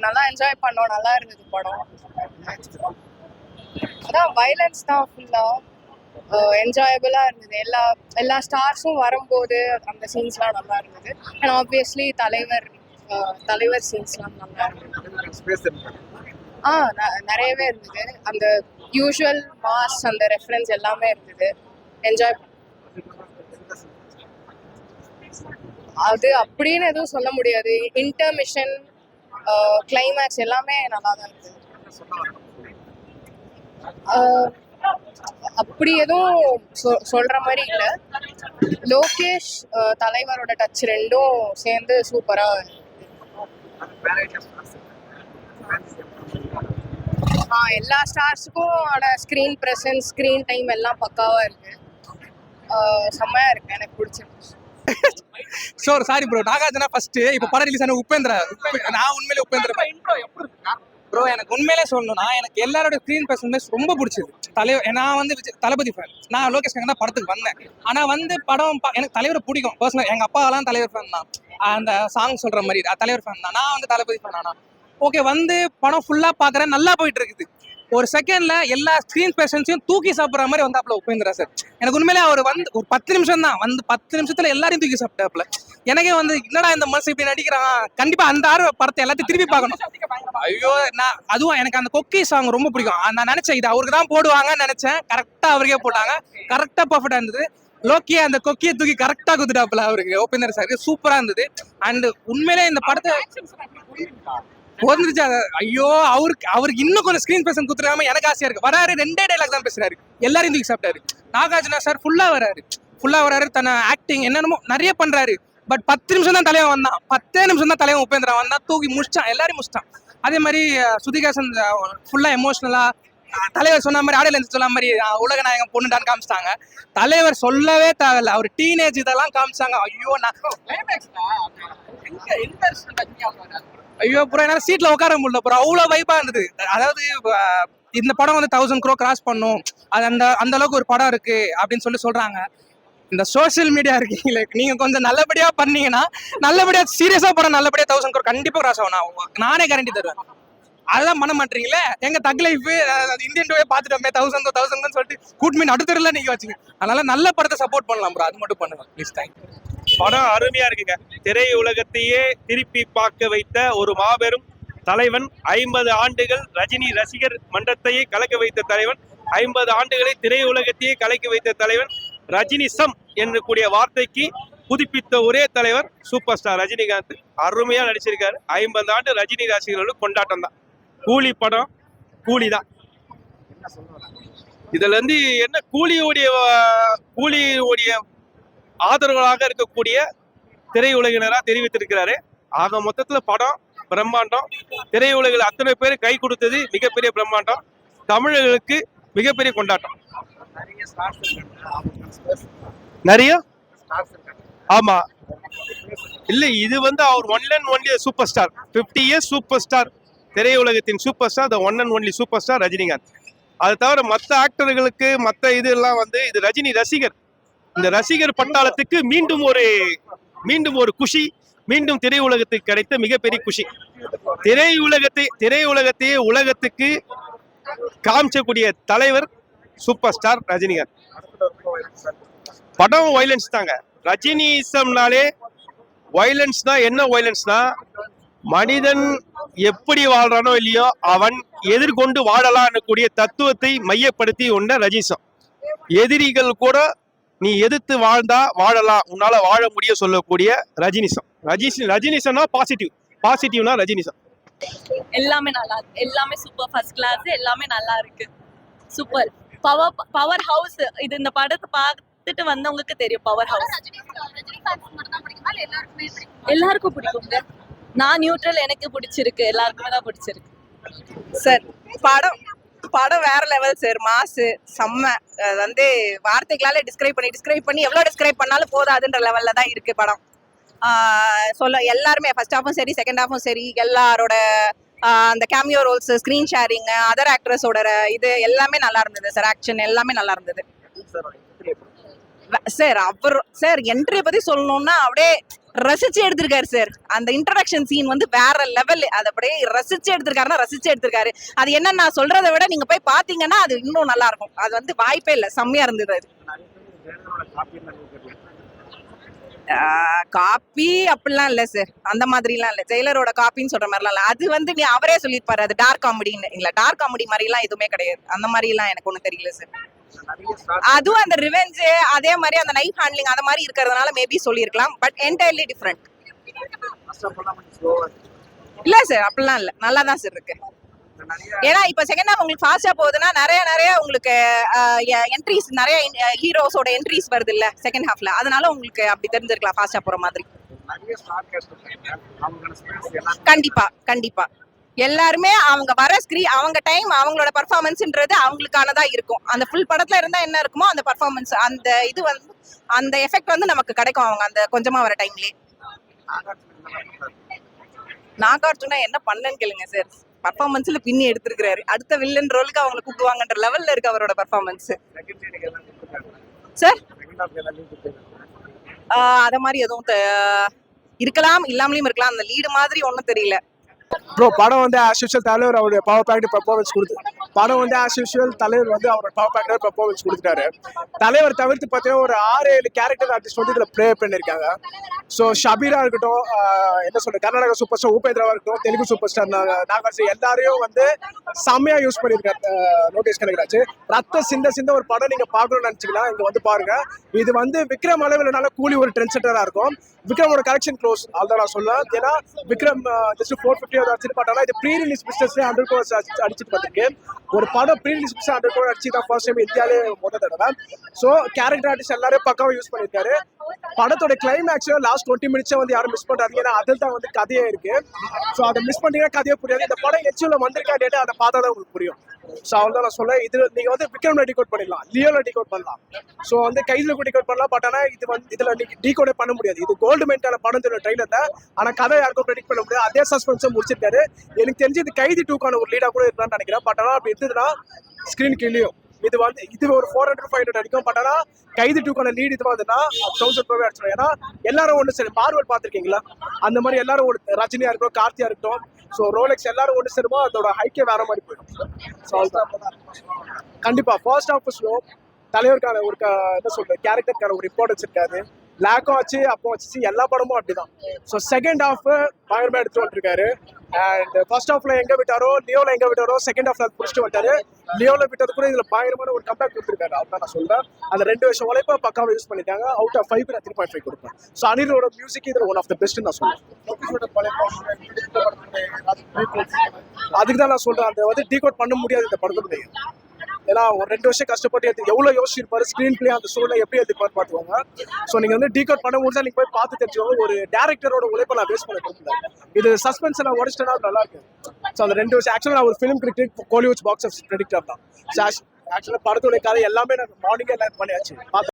நல்லா என்ஜாய் பண்ணோம், நல்லா இருந்தது படம். அதான் வைலன்ஸ் தான் ஃபுல்லா என்ஜாயபிளா இருந்தது. எல்லா ஸ்டார்ஸும் வரும்போது அந்த சீன்ஸ்லாம் நல்லா இருந்தது. அண்ட் ஆப்வியஸ்லி தலைவர் சீன்ஸ்லாம் நல்லா இருந்தது. நிறையவே இருந்தது. அந்த யூஷுவல் மாஸ் அந்த ரெஃபரன்ஸ் எல்லாமே இருந்தது. என்ஜாய் அது அப்படின்னு எதுவும் சொல்ல முடியாது. இன்டர்மிஷன், கிளைமேக்ஸ் எல்லாமே நல்லா தான் இருந்தது. அப்படி எதுவும் சொல்ற மாதிரி இல்லை. லோகேஷ் தலைவரோட டச் ரெண்டும் சேர்ந்து சூப்பரா. எல்லா ஸ்டார்ஸுக்கும் ஆன ஸ்க்ரீன் ப்ரெசன்ஸ், ஸ்க்ரீன் டைம் எல்லாம் பக்காவா இருக்கு. செம்மையா இருக்கு, எனக்கு பிடிச்சிருக்கு. Sure sorry bro, Nagarjuna first. இப்போ படம் ரிலீஸ் ஆன உபேந்திரா. நான் உண்மையிலே உபேந்திரா ப்ரோ. எனக்கு உண்மையிலே சொல்லணும்னா எனக்கு எல்லாரோட ஸ்க்ரீன் ப்ரெசன்ஸ் ரொம்ப பிடிச்சது. நான் வந்து தளபதி ஃபேன். நான் லோகேஷ் தான் படத்துக்கு வந்தேன். ஆனால் வந்து படம் எனக்கு தலைவரை பிடிக்கும் பர்சனல். எங்கள் அப்பாவெல்லாம் தலைவர் ஃபேன் தான். அந்த சாங் சொல்கிற மாதிரி தலைவர் ஃபேன் தான். நான் வந்து தளபதி ஃபேன். ஆனால் ஓகே, வந்து படம் ஃபுல்லாக பார்க்குறேன், நல்லா போயிட்டு இருக்குது. ஒரு செகண்ட்ல எல்லா ஸ்க்ரீன் பேஷன்ஸையும் தூக்கி சாப்பிட்ற மாதிரி வந்தாப்புல உபேந்திரா சார். எனக்கு உண்மையிலே அவர் வந்து ஒரு 10 நிமிஷம் தான் வந்து 10 நிமிஷத்துல எல்லாரையும் தூக்கி சாப்பிட்டாப்புல. எனக்கே வந்து என்னடா இந்த மனசு இப்படி நடிக்கிறான். கண்டிப்பா அந்த படத்தை எல்லாத்தையும் திருப்பி பார்க்கணும். ஐயோ, நான் அதுவும் எனக்கு அந்த கொக்கி சாங் ரொம்ப பிடிக்கும். நான் நினைச்சேன் இது அவருக்கு தான் போடுவாங்கன்னு நினைச்சேன். கரெக்டா அவருக்கே போட்டாங்க. கரெக்டா பர்ஃபெக்டா இருந்தது. லோக்கியே அந்த கொக்கியை தூக்கி கரெக்டா குத்துட்டாப்புல அவருக்கு உபேந்திரா சார். சூப்பரா இருந்தது. அண்ட் உண்மையிலே இந்த படத்தை வந்துருச்சு. ஐயோ, அவருக்கு இன்னும் கொஞ்சம் ஸ்கிரீன் பிரசன்ஸ் குடுத்துறாம எனக்கு ஆசையா இருக்கு. வராரு, 2 டைலாக் தான் பேசுறாரு, எல்லாரையும் தூக்கி சாப்பிட்டாரு. நாகார்ஜுனா சார் ஃபுல்லா வராரு. தன்னை ஆக்டிங் என்னென்னமோ நிறைய பண்றாரு. பட் 10 நிமிஷம் தான் தலைவன் வந்தான். 10 நிமிஷம் தான் தலைவன் உபேந்திரா வந்தான். தூக்கி முடிச்சான், எல்லாரையும் முடிச்சிட்டான். அதே மாதிரி சுதிகாசன் ஃபுல்லா எமோஷனலா தலைவர் சொன்ன மாதிரி ஆடையில இருந்து சொன்ன மாதிரி உலக நாயகம் பொண்ணுடான்னு காமிச்சிட்டாங்க. தலைவர் சொல்லவே தேவையில்ல, அவர் டீனேஜ் இதெல்லாம் காமிச்சாங்க. ஐயோ ப்ரோ, என்னால சீட்ல உட்கார முடியல ப்ரோ, அவ்வளவு வைப்பா இருந்தது. அதாவது இந்த படம் வந்து 1000 crore கிராஸ் பண்ணும், அது அந்த அளவுக்கு ஒரு படம் இருக்கு அப்படின்னு சொல்றாங்க. இந்த சோசியல் மீடியா இருக்கீங்களே, நீங்க கொஞ்சம் நல்லபடியா பண்ணீங்கன்னா, நல்லபடியா சீரியஸா படம் நல்லபடியா 1000 crore கண்டிப்பா கிராஸ் ஆகும். நானே கேரண்டி தருவேன். அதெல்லாம் பண்ண மாட்டீங்களே. எங்க தக் லைஃப் இந்தியன் டூவே பார்த்துட்டோமே 1000 சொல்லிட்டு கூட்மீன் அடுத்தல நீங்க வச்சுங்க. அதனால நல்ல படத்தை சப்போர்ட் பண்ணலாம் ப்ரோ, அது மட்டும் பண்ணுங்க ப்ளீஸ். தேங்க்யூ. படம் அருமையா இருக்குங்க. திரை உலகத்தையே திருப்பி பார்க்க வைத்த ஒரு மாபெரும் தலைவன். 50 ஆண்டுகள் ரஜினி ரசிகர் மன்றத்தையே கலக்க வைத்த தலைவன். 50 ஆண்டுகளை திரை உலகத்தையே கலக்க வைத்த தலைவன். ரஜினிசம் என்னக்கூடிய வார்த்தைக்கு புதுப்பித்த ஒரே தலைவர் சூப்பர் ஸ்டார் ரஜினிகாந்த். அருமையா நடிச்சிருக்காரு. 50 ஆண்டு ரஜினி ரசிகர்களோட கொண்டாட்டம் தான். கூலி படம், கூலி தான். இதுல இருந்து என்ன, கூலியோடைய ஆதரவாக இருக்கக்கூடிய திரையுலகினரா தெரிவித்திருக்கிறாரு. ஆக மொத்தத்துல படம் பிரம்மாண்டம். திரையுலகில் அத்தனை பேர் கை கொடுத்தது மிகப்பெரிய பிரம்மாண்டம். தமிழர்களுக்கு மிகப்பெரிய கொண்டாட்டம். நிறைய ஆமா இல்ல, இது வந்து அவர் one and only super star. 50 years super star, திரையுலகத்தின் super star, the one and only super star Rajinikanth. அது தவிர மற்ற ஆக்டர்களுக்கு மற்ற இதெல்லாம் வந்து இது ரஜினி ரசிகர். இந்த ரசிகர் பட்டாளத்துக்கு மீண்டும் ஒரு குஷி, மீண்டும் திரையுலகத்துக்கு கிடைத்த மிகப்பெரிய குஷி. திரையுலகத்தையே உலகத்துக்கு காமிச்சக்கூடிய தலைவர் சூப்பர் ஸ்டார் ரஜினிகாந்த். படம் வைலன்ஸ் தாங்க. ரஜினிசம்னாலே வைலன்ஸ் தான். என்ன வைலன்ஸ்னா, மனிதன் எப்படி வாழ்றானோ இல்லையோ அவன் எதிர்கொண்டு வாழலாம் கூடிய தத்துவத்தை மையப்படுத்தி உண்ட ரஜினிசம். எதிரிகள் கூட நீ எதிர்த்து வாழ்ந்தா வாழலாம், உன்னால வாழ முடிய சொல்லக்கூடிய ரஜினிசம். ரஜினிசம்னா பாசிட்டிவ்னா ரஜினிசம். எல்லாமே நல்லா இருக்கு. எல்லாமே சூப்பர், ஃபர்ஸ்ட் கிளாஸ். எல்லாமே நல்லா இருக்கு. சூப்பர். Power house. இது இந்த படத்தை பார்த்துட்டு வந்தவங்களுக்கு தெரியும். பவர் ஹவுஸ் எல்லாருக்கும் பிடிக்கும். நான் நியூட்ரல், எனக்கு பிடிச்சிருக்கு. எல்லாருக்குமே தான் பிடிச்சிருக்கு சார். படம் வேற லெவல் சார். மாசு செம்ம. வந்து வார்த்தைகளால டிஸ்கிரைப் பண்ணி எவ்வளவு டிஸ்கிரைப் பண்ணாலும் போதாதுன்ற லெவல்ல தான் இருக்கு படம். எல்லாருமே ஃபர்ஸ்ட் ஹாஃபும் சரி, செகண்ட் ஹாஃபும் சரி, எல்லாரோட அந்த cameo roles, screen sharing, other ஆக்ட்ரஸோட இது எல்லாமே நல்லா இருந்தது சார். ஆக்ஷன் எல்லாமே நல்லா இருந்தது சார். என்ட்ரியை பத்தி சொல்லணும்னா அப்படியே ரசிச்சு எடுத்திருக்காரு சார். அந்த இன்ட்ரடக்ஷன் சீன் வந்து வேற லெவல். அதை அப்படியே ரசிச்சு எடுத்திருக்காருன்னா ரசிச்சு எடுத்திருக்காரு. அது என்ன நான் சொல்றதை விட நீங்க போய் பாத்தீங்கன்னா அது இன்னும் நல்லா இருக்கும். அது வந்து வாய்ப்பே இல்லை, செம்மையா இருந்தது அது. காப்பி அப்படிலாம் இல்ல சார், அந்த மாதிரிலாம் இல்ல. ஜெயிலரோட காப்பின்னு சொல்ற மாதிரிலாம் இல்ல. அது வந்து நீ அவரே சொல்லியிருப்பாரு அது டார்க் காமெடின்னு. இல்ல டார்க் காமெடி மாதிரி எல்லாம் எதுவுமே கிடையாது. அந்த மாதிரி எல்லாம் எனக்கு ஒண்ணும் தெரியல சார். அதுவும் அந்த ரிவெஞ்ச் அதே மாதிரி அந்த நைஃப் ஹேண்ட்லிங் அந்த மாதிரி இருக்கிறதுனால மேபி சொல்லியிருக்கலாம். But entirely different. இல்ல சார் அப்படிலாம் இல்ல, நல்லா தான் சார் இருக்கு. ஏன்னா இப்ப செகண்ட் ஹாஃப் உங்களுக்கு ஃபாஸ்டா போகுதுன்னா நிறைய உங்களுக்கு என்ட்ரிஸ், நிறைய ஹீரோஸோட என்ட்ரிஸ் வருது இல்ல செகண்ட் ஹாஃப்ல. அதனால உங்களுக்கு அப்படி தெரிஞ்சிருக்கலாம் ஃபாஸ்டா போற மாதிரி. கண்டிப்பா கண்டிப்பா எல்லாருமே அவங்க வர அவங்க டைம் அவங்களோட பர்ஃபார்மன்ஸ்ன்றது அவங்களுக்கானதா இருக்கும். அந்த ஃபுல் படத்துல இருந்தா என்ன இருக்குமோ அந்த பர்ஃபார்மன்ஸ், அந்த இது வந்து அந்த எஃபெக்ட் வந்து நமக்கு கிடைக்கும் அவங்க அந்த கொஞ்சமா வர டைம்லயே. நாகார்ஜுனா என்ன பண்ணன்னு கேளுங்க சார். பர்ஃபார்மன்ஸ்ல பின்னி எடுத்திருக்காரு. அடுத்த வில்லன் ரோலுக்கு அவங்களை கூப்பிடுவாங்கன்ற லெவல்ல இருக்கு அவரோட பர்ஃபார்மன்ஸ் சார். அத மாதிரி எதுவும் இருக்கலாம், இல்லாமலையும் இருக்கலாம். அந்த லீடு மாதிரி ஒன்றும் தெரியல ப்ரோ. படம் வந்து ஆஸ் யூஷுவல் தலைவர் அவருடைய பவர் பேக்ட் பெர்ஃபார்மன்ஸ் படம் வந்து ஆஸ் யூஷுவல் தலைவர் வந்து அவரோட பவர் பேக்ட் பெர்ஃபார்மன்ஸ் கொடுத்துட்டாரு. தலைவர் தவிர்த்து பார்த்தீங்கன்னா ஒரு 6-7 கேரக்டர் ஆர்டிஸ்ட் வந்து இதில் ப்ளே பண்ணியிருக்காங்க. ஸோ ஷபீரா இருக்கட்டும், என்ன சொல்றது, கர்நாடகா சூப்பர் ஸ்டார் உபேந்திராவா இருக்கட்டும், தெலுங்கு சூப்பர் ஸ்டார் நாகார்ஜுனா, எல்லாரையும் வந்து செம்மையா யூஸ் பண்ணியிருக்காரு லோகேஷ் கனகராஜ். ரத்த சிந்த ஒரு படம் நீங்க பார்க்கணும்னு நினைச்சீங்கன்னா இங்க வந்து பாருங்க. இது வந்து விக்ரம் அளவில்னால கூலி ஒரு ட்ரெண்ட் செட்டரா இருக்கும். விக்ரமோட கலெக்ஷன் க்ளோஸ் அதான் நான் சொல்லுவேன். ஏன்னா விக்ரம் ஜஸ்ட் 450 அடிச்சுட்டு பாட்டானா இது ப்ரீ ரிலீஸ் பிஸ்னஸ்ல 100 crores அடிச்சுட்டு பார்த்துருக்கு. ஒரு படம் ப்ரீ ரிலீஸ் பிஸ்னஸ் 100 crores அடிச்சு தான் ஃபர்ஸ்ட் டைம் இந்தியாவிலே முதல் தடவை. ஸோ கேரக்டர் ஆர்டிஸ்ட் எல்லாரும் பக்காவா யூஸ் பண்ணியிருக்காரு. படத்தோட கிளைமேக்ஸ் லாஸ்ட் 20 minutes வந்து யாரும் மிஸ் பண்றாங்க. ஏன்னா அதில் தான் வந்து கதையே இருக்கு. ஸோ அதை மிஸ் பண்ணீங்கன்னா கதையே புரியாது. இந்த படம் ஹெச்யூல வந்திருக்கா டேட்டா அதை பார்த்தா தான் உங்களுக்கு புரியும். ஸோ அவ்வளோதான் நான் சொல்ல. இது நீங்க வந்து விக்ரம்ல டிகோட் பண்ணிடலாம், லியோல டிகோட் பண்ணலாம், ஸோ வந்து கையில டிகோட் பண்ணலாம். பட் ஆனால் இது வந்து இதுல நீங்க டிகோடே பண்ண முடியாது. இது கோல்டு மென்டான படம் சொல்ல ட்ரெயிலர்ல. ஆனா கதை யாருக்கும் ப்ரெடிக்ட் பண்ண முடியாது. அதே சஸ்பென்ஸை முடிச்சிருக்காரு. எனக்கு தெரிஞ்சு இது கைதி 2க்கான ஒரு லீடா கூட இருக்கலாம்னு நினைக்கிறேன். பட் ஆனால் அப்படி இருந்ததுன்னா ஸ்கிரீன் கிளியும் இது வந்து இது ஒரு 400-500 அடிக்கும். பட் ஆனால் கைதி 2க்கான லீட் இது வந்துன்னா 1000 ரூபாய் அடிச்சிடும். ஏன்னா எல்லாரும் ஒன்று சரி மார்வல் பார்த்துருக்கீங்களா, அந்த மாதிரி எல்லாரும் ஒரு ரஜினியா இருக்கட்டும், கார்த்தியா இருக்கட்டும், ஸோ ரோலெக்ஸ் எல்லாரும் ஒன்று சேருமோ அதோட ஹைக்கே வேற மாதிரி போயிடும். ஸோ கண்டிப்பா ஃபர்ஸ்ட் ஹாஃப் ஸ்லோ. தலைவருக்கான ஒரு என்ன சொல்றது கேரக்டருக்கான ஒரு இம்பார்ட்டன்ஸ் இருக்காது. லேக்கும் ஆச்சு அப்போ வச்சு எல்லா படமும் அப்படிதான். ஸோ செகண்ட் ஹாஃப் பயங்கரமா எடுத்து வந்துருக்காரு. அண்ட் ஃபர்ஸ்ட் ஹாஃப்ல எங்க விட்டாரோ, லியோல எங்க விட்டாரோ, செகண்ட் ஹாஃப்ல புடிச்சிட்டு வந்துட்டாரு. லியோல விட்டது கூட இதுல பயங்கரமான ஒரு கம்பேக் கொடுத்துருக்காரு. அதான் நான் சொல்றேன். அந்த 2 வருஷம் உழைப்ப பக்காவை யூஸ் பண்ணிட்டாங்க. அவுட் ஆஃப் 5 நான் 3.5 கொடுப்பேன். ஸோ அனிலோட மியூசிக் இது ஒன் ஆஃப் த பெஸ்ட் நான் சொல்றேன். அதுக்கு தான் நான் சொல்றேன். அந்த வந்து டீகோட் பண்ண முடியாது இந்த படத்துடைய. ஏன்னா ஒரு 2 வருஷம் கஷ்டப்பட்டு எவ்வளவு யோசிச்சிருப்பாரு ஸ்கிரீன் பிளே, அந்த சூழ்நிலை எப்படி எதிர்பார்த்து பார்த்துவாங்க. ஸோ நீங்க வந்து டீகோட் பண்ண முடிஞ்சா நீங்க போய் பார்த்து தெரிஞ்சுக்கோங்க. ஒரு டேரக்டரோட உழைப்பை நான் வேஸ்ட் பண்ண கொடுக்கல. இது சஸ்பென்ஸ் நான் உடச்சிட்டேன்னா நல்லா இருக்கு. ஸோ அந்த 2 வருஷம் ஆக்சுவலாக நான் ஒரு film critic, Kollywood box office predictor தான். ஆக்சுவலாக படத்துடைய கதை எல்லாமே நான் மார்னிங்கே எல்லாம் பண்ணியாச்சு.